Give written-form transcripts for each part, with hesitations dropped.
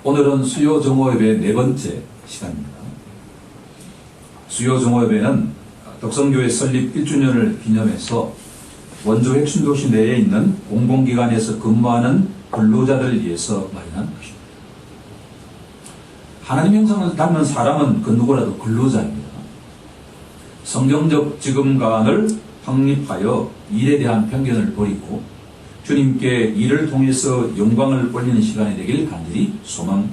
오늘은 수요정오예배 네 번째 시간입니다. 수요정오예배는 덕성교회 설립 1주년을 기념해서 원주 핵심도시 내에 있는 공공기관에서 근무하는 근로자들을 위해서 마련한 것입니다. 하나님 형상을 닮은 사람은 그 누구라도 근로자입니다. 성경적 직음관을 확립하여 일에 대한 편견을 버리고 주님께 일을 통해서 영광을 올리는 시간이 되길 간절히 소망합니다.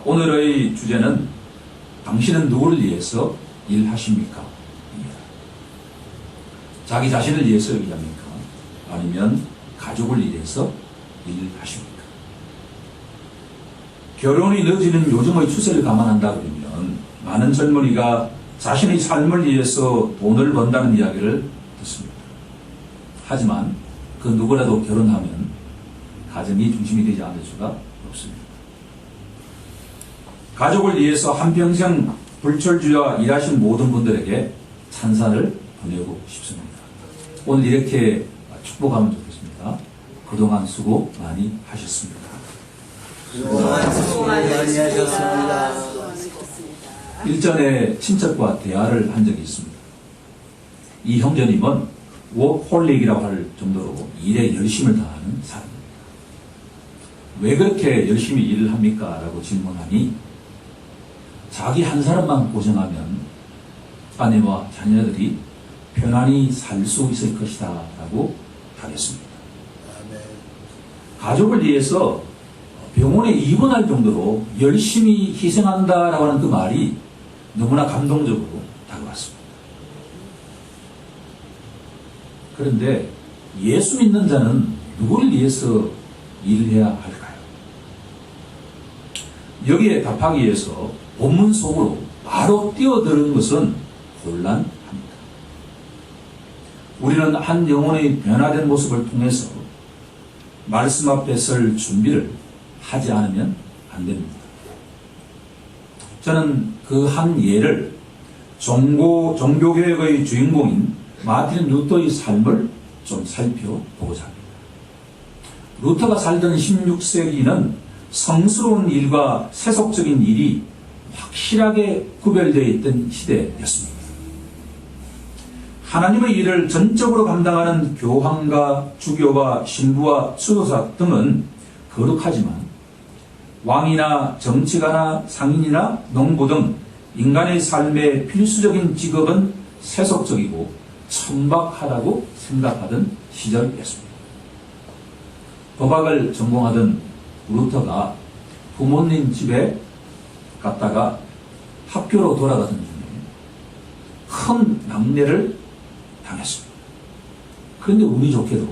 오늘의 주제는 당신은 누구를 위해서 일하십니까? 자기 자신을 위해서 일합니까? 아니면 가족을 위해서 일하십니까? 결혼이 늦어지는 요즘의 추세를 감안한다 그러면 많은 젊은이가 자신의 삶을 위해서 돈을 번다는 이야기를 듣습니다. 하지만 그 누구라도 결혼하면 가정이 중심이 되지 않을 수가 없습니다. 가족을 위해서 한평생 불철주야 일하신 모든 분들에게 찬사를 보내고 싶습니다. 오늘 이렇게 축복하면 좋겠습니다. 그동안 수고 많이 하셨습니다. 그동안 수고 많이 하셨습니다. 일전에 친척과 대화를 한 적이 있습니다. 이 형제님은 워홀릭이라고 할 정도로 일에 열심을 다하는 사람입니다. 왜 그렇게 열심히 일을 합니까? 라고 질문하니 자기 한 사람만 고생하면 아내와 자녀들이 편안히 살 수 있을 것이다 라고 하겠습니다. 가족을 위해서 병원에 입원할 정도로 열심히 희생한다라고 하는 그 말이 너무나 감동적으로 다가왔습니다. 그런데 예수 믿는 자는 누구를 위해서 일해야 할까요? 여기에 답하기 위해서 본문 속으로 바로 뛰어드는 것은 곤란합니다. 우리는 한 영혼의 변화된 모습을 통해서 말씀 앞에 설 준비를 하지 않으면 안 됩니다. 저는 그 한 예를 종교개혁의 주인공인 마틴 루터의 삶을 좀 살펴보고자 합니다. 루터가 살던 16세기는 성스러운 일과 세속적인 일이 확실하게 구별되어 있던 시대였습니다. 하나님의 일을 전적으로 감당하는 교황과 주교와 신부와 수도사 등은 거룩하지만 왕이나 정치가나 상인이나 농부 등 인간의 삶의 필수적인 직업은 세속적이고 천박하다고 생각하던 시절이었습니다. 법학을 전공하던 루터가 부모님 집에 갔다가 학교로 돌아가던 중에 큰 낙뢰를 당했습니다. 그런데 운이 좋게도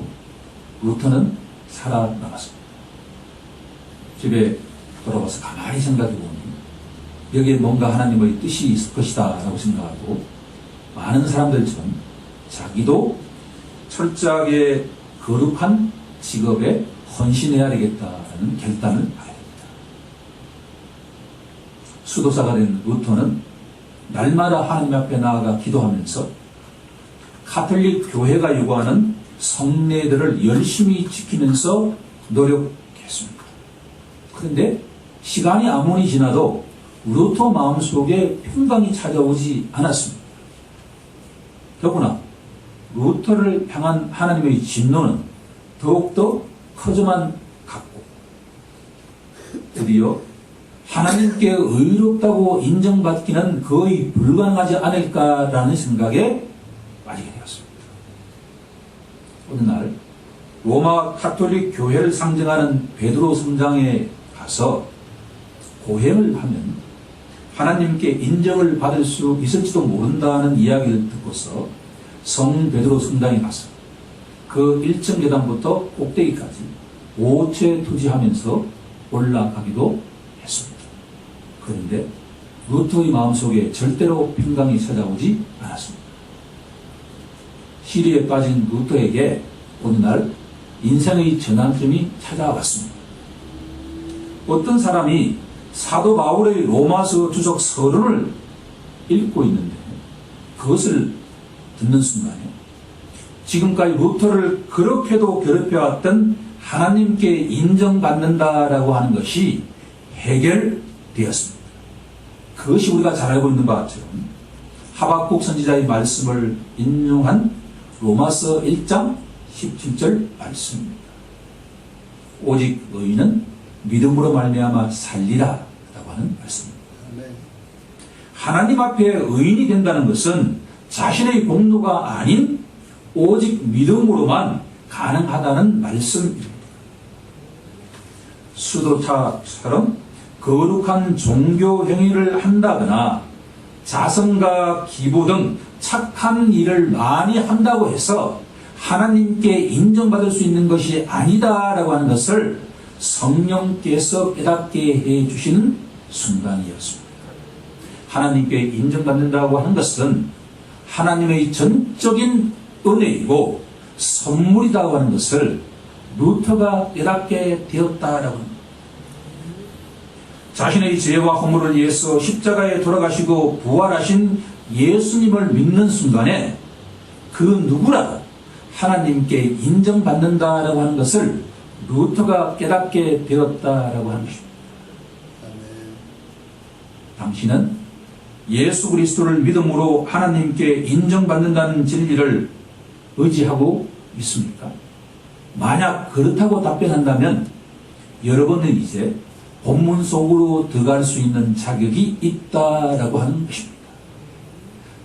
루터는 살아남았습니다. 집에 돌아와서 가만히 생각해 보니 여기에 뭔가 하나님의 뜻이 있을 것이다 라고 생각하고 많은 사람들처럼 자기도 철저하게 거룩한 직업에 헌신해야 되겠다는 결단을 하게 됩니다. 수도사가 된 루터는 날마다 하나님 앞에 나아가 기도하면서 카톨릭 교회가 요구하는 성례들을 열심히 지키면서 노력했습니다. 그런데 시간이 아무리 지나도 루터 마음속에 평강이 찾아오지 않았습니다. 더구나 루터를 향한 하나님의 진노는 더욱더 커져만 갔고 드디어 하나님께 의롭다고 인정받기는 거의 불가능하지 않을까라는 생각에 빠지게 되었습니다. 어느 날 로마 카톨릭 교회를 상징하는 베드로 성당에 가서 고행을 하면 하나님께 인정을 받을 수 있을지도 모른다는 이야기를 듣고서 성 베드로 성당에 가서 그 1층 계단부터 꼭대기까지 5채 투지하면서 올라가기도 했습니다. 그런데 루터의 마음속에 절대로 평강이 찾아오지 않았습니다. 시리에 빠진 루터에게 어느 날 인생의 전환점이 찾아왔습니다. 어떤 사람이 사도 바울의 로마서 주석 서론을 읽고 있는데 그것을 듣는 순간에 지금까지 루터를 그렇게도 괴롭혀왔던 하나님께 인정받는다라고 하는 것이 해결되었습니다. 그것이 우리가 잘 알고 있는 것처럼 하박국 선지자의 말씀을 인용한 로마서 1장 17절 말씀입니다. 오직 의인은 믿음으로 말미암아 살리라 라고 하는 말씀입니다. 하나님 앞에 의인이 된다는 것은 자신의 공로가 아닌 오직 믿음으로만 가능하다는 말씀입니다. 수도차처럼 거룩한 종교 행위를 한다거나 자선과 기부 등 착한 일을 많이 한다고 해서 하나님께 인정받을 수 있는 것이 아니다라고 하는 것을 성령께서 깨닫게 해주시는 순간이었습니다. 하나님께 인정받는다고 하는 것은 하나님의 전적인 은혜이고 선물이라고 하는 것을 루터가 깨닫게 되었다라고 합니다. 자신의 죄와 허물을 위해서 십자가에 돌아가시고 부활하신 예수님을 믿는 순간에 그 누구라도 하나님께 인정받는다라고 하는 것을 루터가 깨닫게 되었다라고 하는 것입니다. 당신은 예수 그리스도를 믿음으로 하나님께 인정받는다는 진리를 의지하고 있습니까? 만약 그렇다고 답변한다면 여러분은 이제 본문 속으로 들어갈 수 있는 자격이 있다라고 하는 것입니다.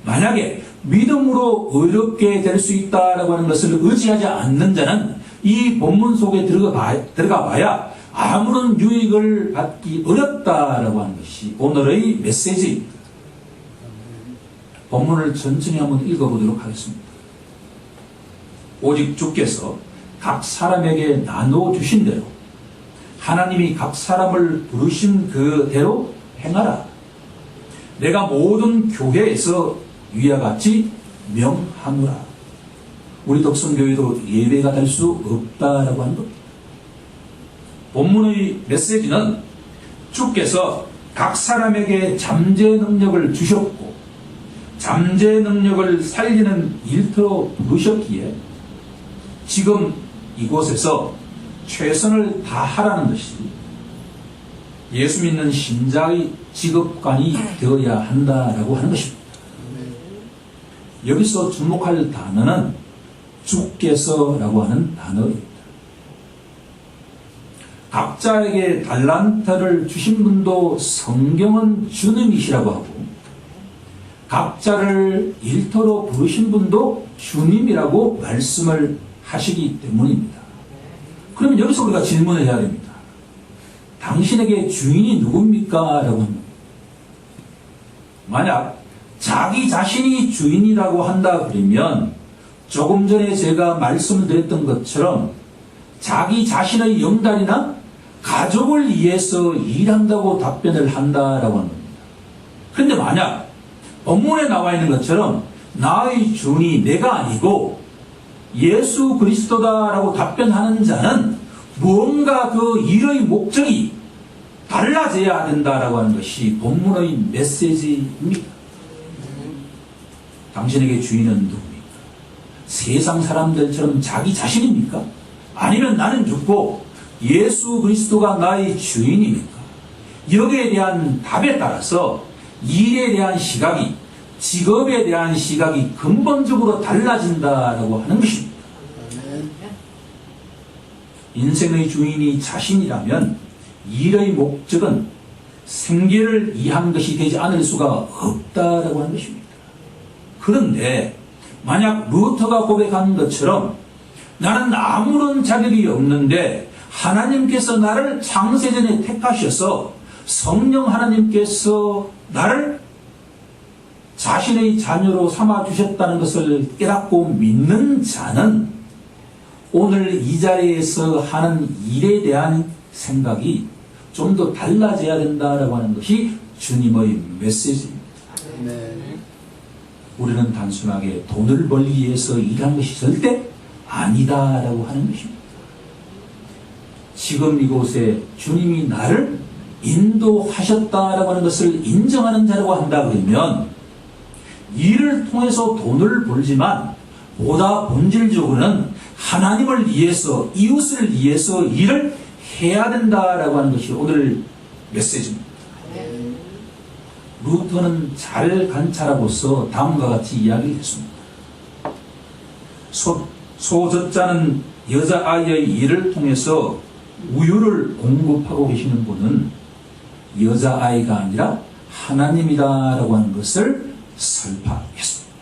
만약에 믿음으로 의롭게 될 수 있다라고 하는 것을 의지하지 않는 자는 이 본문 속에 들어가 봐야 아무런 유익을 받기 어렵다라고 하는 것이 오늘의 메시지입니다. 본문을 천천히 한번 읽어보도록 하겠습니다. 오직 주께서 각 사람에게 나누어 주신 대로 하나님이 각 사람을 부르신 그대로 행하라. 내가 모든 교회에서 위와 같이 명하노라. 우리 덕성교회도 예배가 될 수 없다라고 하는 겁니다. 본문의 메시지는 주께서 각 사람에게 잠재 능력을 주셨고 잠재 능력을 살리는 일터로 부르셨기에 지금 이곳에서 최선을 다하라는 것이 예수 믿는 신자의 직업관이 되어야 한다라고 하는 것입니다. 여기서 주목할 단어는 주께서라고 하는 단어입니다. 각자에게 달란트를 주신 분도 성경은 주님이시라고 하고 각자를 일터로 부르신 분도 주님이라고 말씀을 하시기 때문입니다. 그러면 여기서 우리가 질문을 해야 됩니다. 당신에게 주인이 누굽니까? 라고 합니다. 만약 자기 자신이 주인이라고 한다 그러면 조금 전에 제가 말씀을 드렸던 것처럼 자기 자신의 영달이나 가족을 위해서 일한다고 답변을 한다라고 합니다. 그런데 만약 본문에 나와 있는 것처럼 나의 주인이 내가 아니고 예수 그리스도다라고 답변하는 자는 무언가 그 일의 목적이 달라져야 된다라고 하는 것이 본문의 메시지입니다. 당신에게 주인은 누굽니까? 세상 사람들처럼 자기 자신입니까? 아니면 나는 죽고 예수 그리스도가 나의 주인입니까? 여기에 대한 답에 따라서 일에 대한 시각이, 직업에 대한 시각이 근본적으로 달라진다라고 하는 것입니다. 인생의 주인이 자신이라면 일의 목적은 생계를 위한 것이 되지 않을 수가 없다라고 하는 것입니다. 그런데 만약 루터가 고백한 것처럼 나는 아무런 자격이 없는데 하나님께서 나를 창세전에 택하셔서 성령 하나님께서 나를 자신의 자녀로 삼아주셨다는 것을 깨닫고 믿는 자는 오늘 이 자리에서 하는 일에 대한 생각이 좀 더 달라져야 된다라고 하는 것이 주님의 메시지입니다. 우리는 단순하게 돈을 벌기 위해서 일하는 것이 절대 아니다라고 하는 것입니다. 지금 이곳에 주님이 나를 인도하셨다라고 하는 것을 인정하는 자라고 한다 그러면 일을 통해서 돈을 벌지만 보다 본질적으로는 하나님을 위해서, 이웃을 위해서 일을 해야 된다라고 하는 것이 오늘 메시지입니다. 루터는 잘 관찰하고서 다음과 같이 이야기를 했습니다. 소젖자는 여자아이의 일을 통해서 우유를 공급하고 계시는 분은 여자아이가 아니라 하나님이다라고 하는 것을 설파했습니다.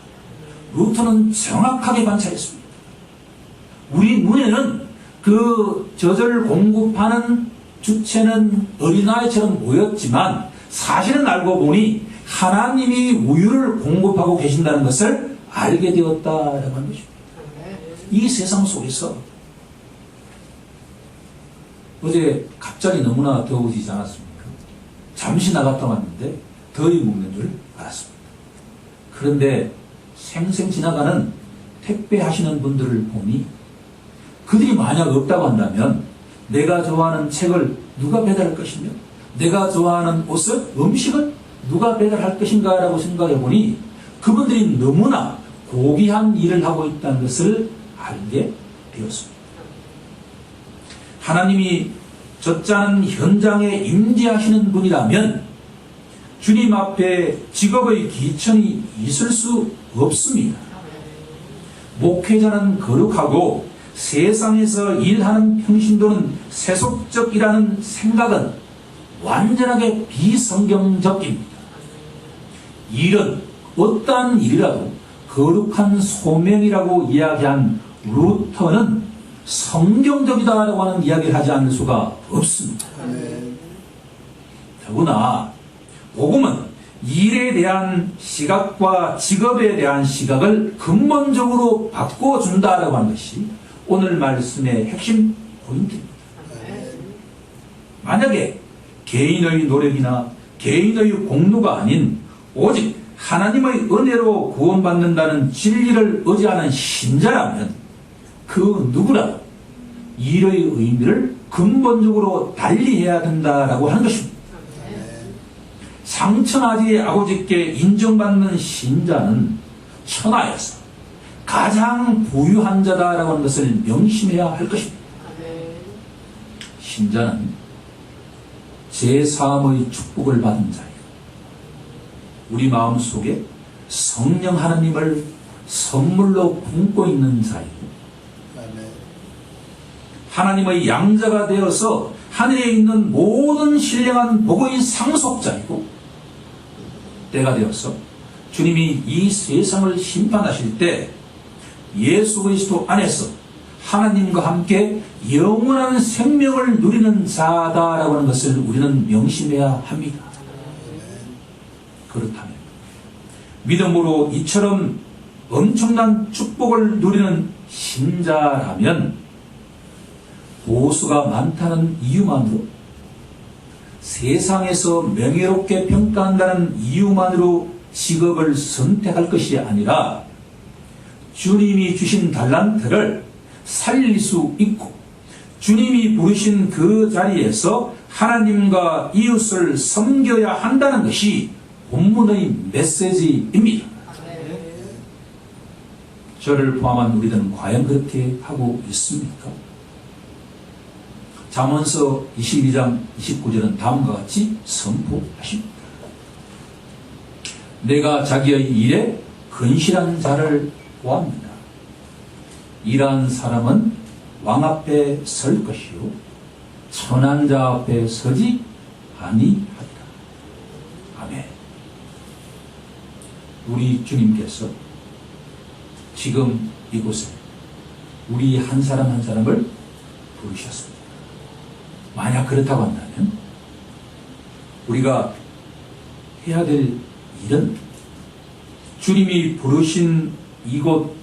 루터는 정확하게 관찰했습니다. 우리 눈에는 그 젖을 공급하는 주체는 어린아이처럼 보였지만 사실은 알고 보니 하나님이 우유를 공급하고 계신다는 것을 알게 되었다라고 하는 것입니다. 이 세상 속에서 어제 갑자기 너무나 더워지지 않았습니까? 잠시 나갔다 왔는데 더위 먹는 줄 알았습니다. 그런데 생생 지나가는 택배하시는 분들을 보니 그들이 만약 없다고 한다면 내가 좋아하는 책을 누가 배달할 것이며 내가 좋아하는 옷을, 음식을 누가 배달할 것인가 라고 생각해 보니 그분들이 너무나 고귀한 일을 하고 있다는 것을 알게 되었습니다. 하나님이 젖자는 현장에 임재하시는 분이라면 주님 앞에 직업의 기천이 있을 수 없습니다. 목회자는 거룩하고 세상에서 일하는 평신도는 세속적이라는 생각은 완전하게 비성경적입니다. 일은 어떠한 일이라도 거룩한 소명이라고 이야기한 루터는 성경적이다라고 하는 이야기를 하지 않을 수가 없습니다. 더구나 복음은 일에 대한 시각과 직업에 대한 시각을 근본적으로 바꿔준다라고 하는 것이 오늘 말씀의 핵심 포인트입니다. 만약에 개인의 노력이나 개인의 공로가 아닌 오직 하나님의 은혜로 구원받는다는 진리를 의지하는 신자라면 그 누구라도 일의 의미를 근본적으로 달리해야 된다라고 하는 것입니다. 상천하지 아버지께 인정받는 신자는 천하에서 가장 부유한 자다라고 하는 것을 명심해야 할 것입니다. 신자는 제3의 축복을 받은 자예요. 우리 마음속에 성령 하나님을 선물로 품고 있는 자이고 하나님의 양자가 되어서 하늘에 있는 모든 신령한 복의 상속자이고 때가 되어서 주님이 이 세상을 심판하실 때 예수 그리스도 안에서 하나님과 함께 영원한 생명을 누리는 자다라고 하는 것을 우리는 명심해야 합니다. 그렇다면 믿음으로 이처럼 엄청난 축복을 누리는 신자라면 보수가 많다는 이유만으로 세상에서 명예롭게 평가한다는 이유만으로 직업을 선택할 것이 아니라 주님이 주신 달란트를 살릴 수 있고 주님이 부르신 그 자리에서 하나님과 이웃을 섬겨야 한다는 것이 본문의 메시지입니다. 저를 포함한 우리들은 과연 그렇게 하고 있습니까? 잠언서 22장 29절은 다음과 같이 선포하십니다. 내가 자기의 일에 근실한 자를 보았느냐. 이러한 사람은 왕 앞에 설 것이요 천한 자 앞에 서지 아니하리라. 아멘. 우리 주님께서 지금 이곳에 우리 한 사람 한 사람을 부르셨습니다. 만약 그렇다고 한다면 우리가 해야 될 일은 주님이 부르신 이곳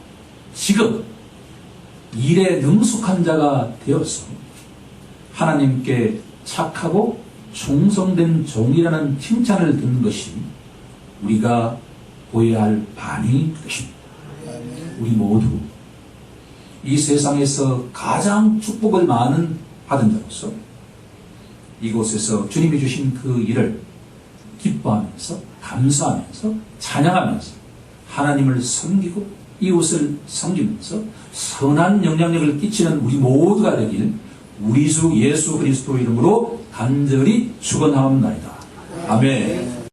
지금 일에 능숙한 자가 되어서 하나님께 착하고 충성된 종이라는 칭찬을 듣는 것이 우리가 보여야 할 반응인 것입니다. 우리 모두 이 세상에서 가장 축복을 받은 자로서 이곳에서 주님이 주신 그 일을 기뻐하면서 감사하면서 찬양하면서 하나님을 섬기고 이웃을 섬기면서 선한 영향력을 끼치는 우리 모두가 되길 우리 주 예수 그리스도 이름으로 간절히 축원하옵나이다. 아멘.